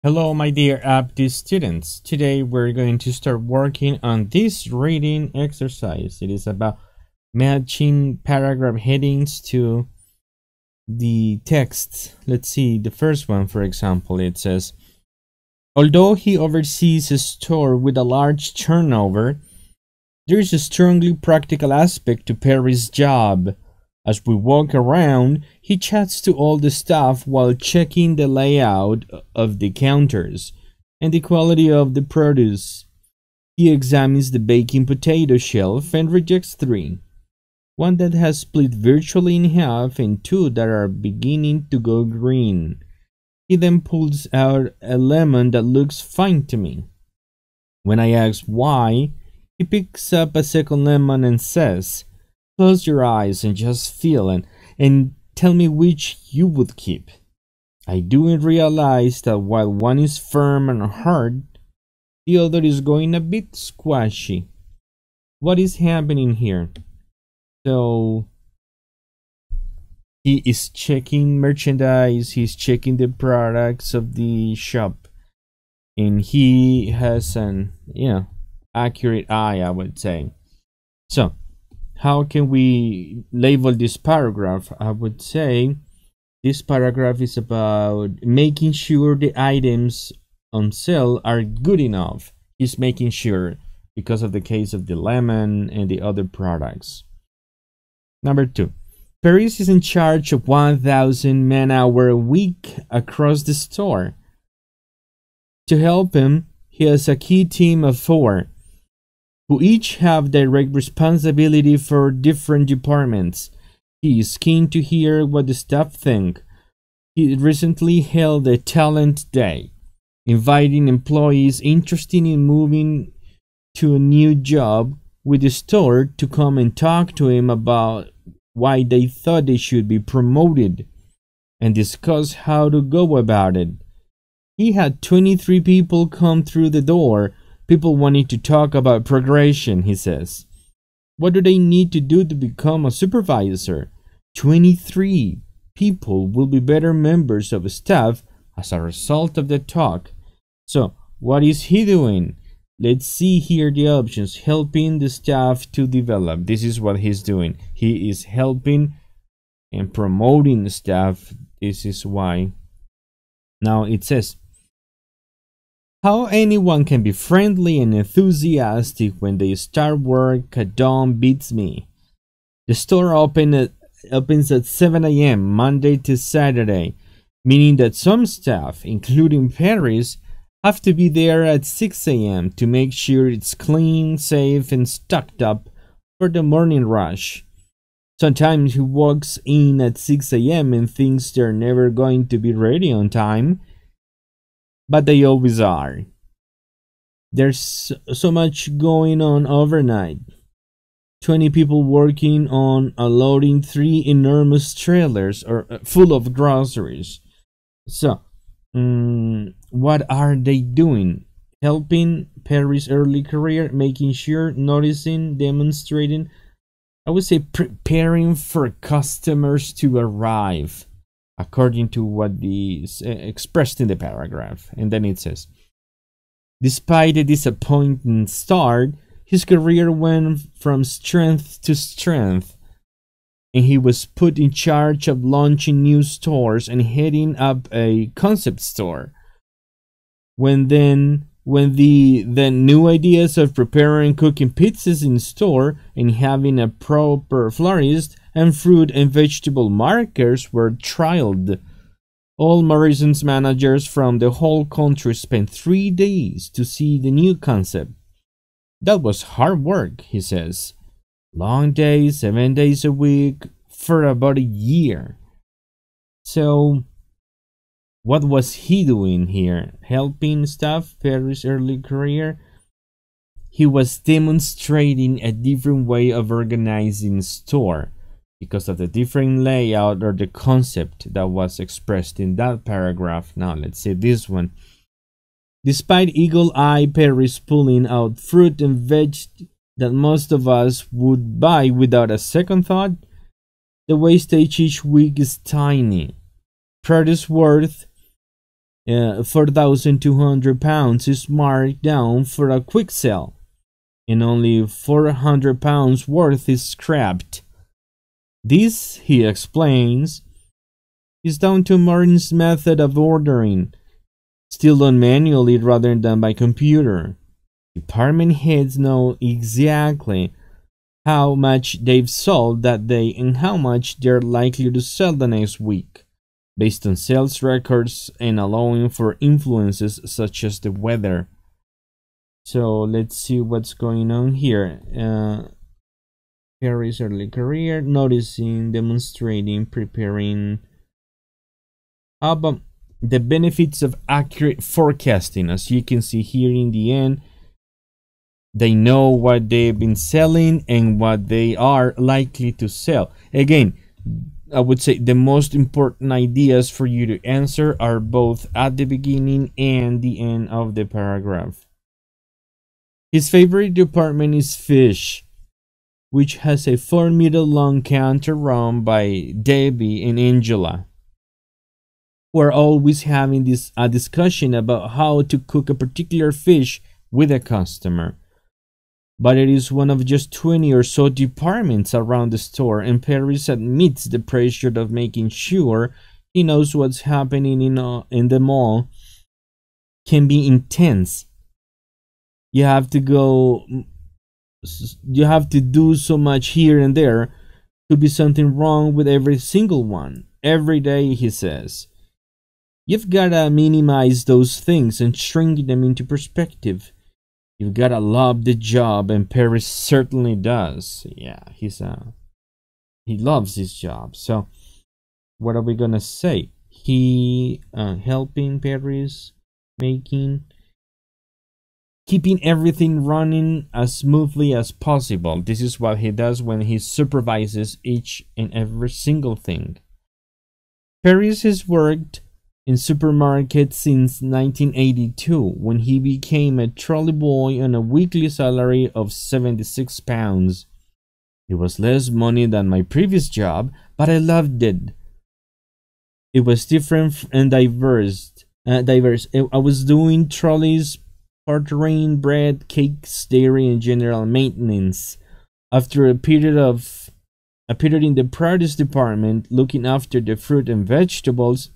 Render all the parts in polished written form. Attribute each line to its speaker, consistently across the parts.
Speaker 1: Hello, my dear Aptis students. Today we're going to start working on this reading exercise. It is about matching paragraph headings to the text. Let's see the first one, for example. It says, although he oversees a store with a large turnover, there is a strongly practical aspect to Perry's job. As we walk around, he chats to all the staff while checking the layout of the counters and the quality of the produce. He examines the baking potato shelf and rejects 3. One that has split virtually in half and 2 that are beginning to go green. He then pulls out a lemon that looks fine to me. When I ask why, he picks up a second lemon and says, close your eyes and just feel and tell me which you would keep. I do realize that while one is firm and hard, the other is going a bit squashy. What is happening here? So he is checking merchandise, he's checking the products of the shop, and he has an accurate eye, I would say. So how can we label this paragraph? I would say this paragraph is about making sure the items on sale are good enough. He's making sure because of the case of the lemon and the other products. Number 2. Paris is in charge of 1,000 man-hour a week across the store. To help him, he has a key team of 4. Who each have direct responsibility for different departments. He is keen to hear what the staff think. He recently held a talent day, inviting employees interested in moving to a new job with the store to come and talk to him about why they thought they should be promoted and discuss how to go about it. He had 23 people come through the door. People wanting to talk about progression, he says. What do they need to do to become a supervisor? 23 people will be better members of staff as a result of the talk. So, what is he doing? Let's see here the options. Helping the staff to develop. This is what he's doing. He is helping and promoting the staff. This is why. Now it says, how anyone can be friendly and enthusiastic when they start work at dawn beats me. The store opens at 7 a.m. Monday to Saturday, meaning that some staff, including Paris, have to be there at 6 a.m. to make sure it's clean, safe, and stocked up for the morning rush. Sometimes he walks in at 6 a.m. and thinks they're never going to be ready on time, but they always are. There's so much going on overnight. 20 people working on unloading 3 enormous trailers full of groceries. So, what are they doing? Helping Perry's early career, making sure, noticing, demonstrating. I would say preparing for customers to arrive, according to what is expressed in the paragraph. And then it says, despite a disappointing start, his career went from strength to strength, and he was put in charge of launching new stores and heading up a concept store. When the new ideas of preparing and cooking pizzas in store and having a proper florist and fruit and vegetable markers were trialed. All Morrison's managers from the whole country spent 3 days to see the new concept. That was hard work, he says. Long days, 7 days a week, for about a year. So, what was he doing here? Helping staff, Perry's early career? He was demonstrating a different way of organizing store, because of the different layout or the concept that was expressed in that paragraph. Now let's see this one. Despite eagle-eye Perry's pulling out fruit and veg that most of us would buy without a second thought, the wastage each week is tiny. Produce worth £4,200 is marked down for a quick sale, and only £400 worth is scrapped. This, he explains, is down to Martin's method of ordering, still done manually rather than by computer. Department heads know exactly how much they've sold that day and how much they're likely to sell the next week, based on sales records and allowing for influences such as the weather. So let's see what's going on here. Perry's early career, noticing, demonstrating, preparing. How about the benefits of accurate forecasting? As you can see here in the end, they know what they've been selling and what they are likely to sell. Again, I would say the most important ideas for you to answer are both at the beginning and the end of the paragraph. His favorite department is fish, which has a 4-meter long counter run by Debbie and Angela. We're always having a discussion about how to cook a particular fish with a customer. But it is one of just 20 or so departments around the store, and Paris admits the pressure of making sure he knows what's happening in the mall can be intense. You have to do so much here and there. Could be something wrong with every single one. Every day, he says. You've gotta minimize those things and shrink them into perspective. You've gotta love the job, and Paris certainly does. Yeah, he loves his job. So, what are we gonna say? He helping Paris, keeping everything running as smoothly as possible. This is what he does when he supervises each and every single thing. Paris has worked in supermarkets since 1982, when he became a trolley boy on a weekly salary of £76. It was less money than my previous job, but I loved it. It was different and diverse. I was doing trolleys, partnering, bread, cakes, dairy, and general maintenance. After a period in the produce department, looking after the fruit and vegetables,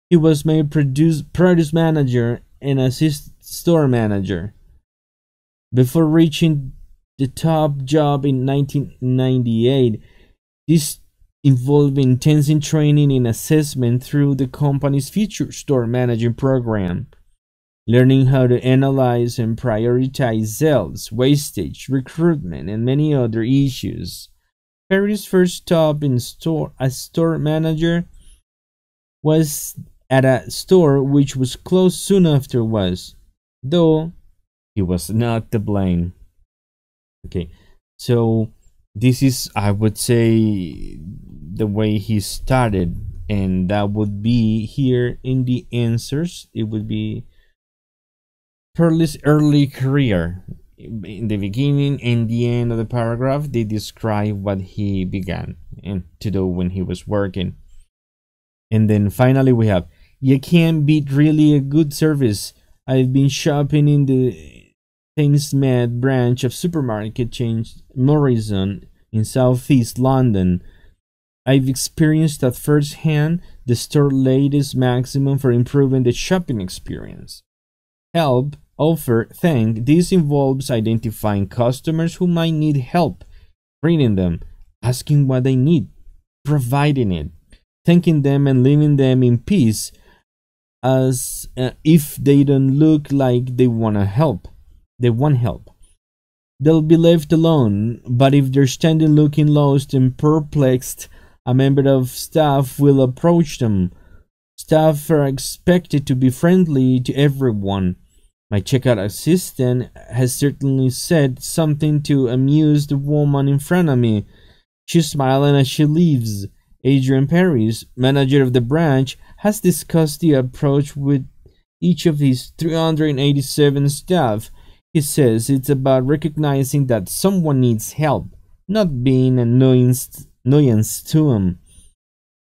Speaker 1: he was made produce manager and assistant store manager, before reaching the top job in 1998. This involved intensive training and assessment through the company's future store managing program, learning how to analyze and prioritize sales, wastage, recruitment, and many other issues. Perry's first stop as store manager was at a store which was closed soon afterwards, though he was not to blame. Okay, so this is, I would say, the way he started, and that would be here in the answers. It would be Perry's early career. In the beginning and the end of the paragraph, they describe what he began and to do when he was working. And then finally we have, you can't beat really a good service. I've been shopping in the Thamesmead branch of supermarket chain Morrison in southeast London. I've experienced at first hand the store's latest maximum for improving the shopping experience. Help, offer, thank. This involves identifying customers who might need help, greeting them, asking what they need, providing it, thanking them, and leaving them in peace, as if they don't look like they want help. They'll be left alone, but if they're standing looking lost and perplexed, a member of staff will approach them. Staff are expected to be friendly to everyone. My checkout assistant has certainly said something to amuse the woman in front of me. She's smiling as she leaves. Adrian Paris, manager of the branch, has discussed the approach with each of his 387 staff. He says it's about recognizing that someone needs help, not being an annoyance to him.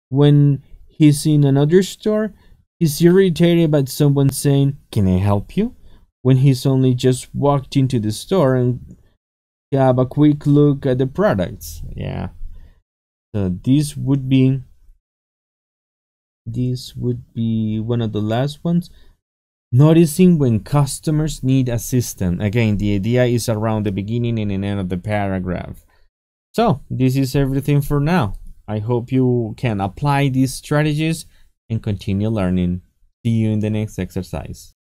Speaker 1: When he's in another store, He's irritated by someone saying, "Can I help you?" when he's only just walked into the store and have a quick look at the products. Yeah. So this would be one of the last ones. Noticing when customers need assistance. Again, the idea is around the beginning and the end of the paragraph. So this is everything for now. I hope you can apply these strategies and continue learning. See you in the next exercise.